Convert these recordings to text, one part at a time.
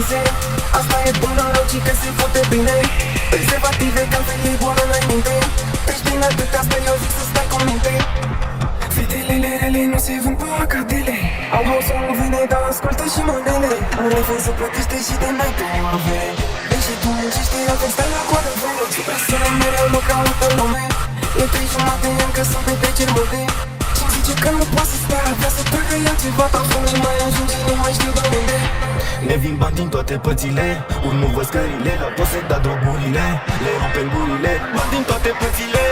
vise. Asta e bună logică, se fute bine. Prezervative, că altfel e boală înainte. Deci din atâtea sper eu zic să stai cu minte. Fetelele rele nu se vând pe acadele. Au house-ul nu vine, dar ascultă și manele. Un refren se plătește și de mai pe avere. Deși tu muncești, altfel stai la coadă vere. Suprasună mereu mă caută lume. E 3:30, încă sunt petreceri multe. Și-mi zice că nu poate să stea, vrea să tragă ea ceva. Parfum nu mai ajunge, nu mai știu de unde. Ne vin bani din toate părțile, urmă scările, la poze da drogurile. Le rupe în gurile, bani din toate părțile,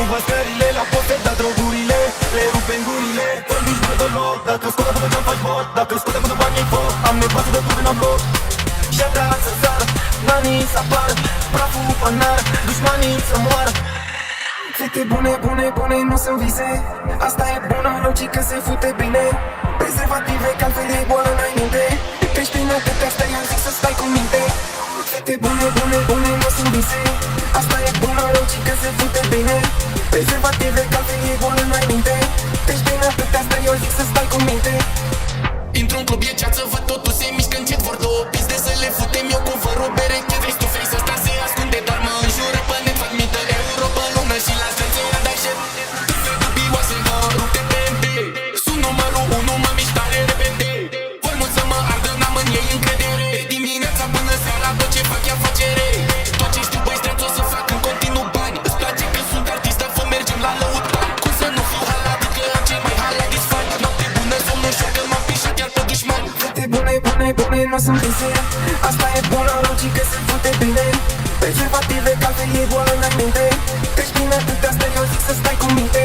urmă scările, la poze da drogurile. Le rupe în gurile, vorbiți pe deloc. Dacă scoate până ce-am faci bot, dacă scoate până banii foc. Am nevoie de până în bloc. Și-a dat să sară, banii să apară, praful panar, dușmanii să moară. Fete bune, bune, bune, nu sunt vise. Asta e bună logică, se fute bine. Prezervative, că altfel e boală înainte. Treci prin atâtea stai, eu zic să stai cu minte. Fete bune, bune, bune, nu sunt vise. Asta e bună logică, se fute bine. Prezervative, că altfel e boală înainte. Treci prin atâtea stai, eu zic să stai cu minte. Intru în club, e ceață, văd totul se mișcă încet. Vor două piste să le futem eu cu fără o bereche. Face to face, ăsta se ascunde, dar mă înjură pe net. Fac mită euro pe lună și la strânțe ea dai șef. Dubioase, mă rup de PMP. Sunt numărul 1, mă mișc tare repede. Vor mult să mă ardă, n-am în ei încredere. De dimineața până seara, tot ce fac e afacere. Tot ce știu, băi, streț, o să fac în continuu bani. Îți place că sunt artist, dar fă mergem la lăutar. Cum să nu fiu halat, că am cel mai halat disfani. Noapte bună, somnul șoc, că m-am pișat iar pe dușmani. Fete bune, bune, bune, nu sunt vise. Asta e bună logică, se fute bine. Prezervative, că altfel e boală înainte. Treci prin atâtea stai, eu zic să stai cu minte.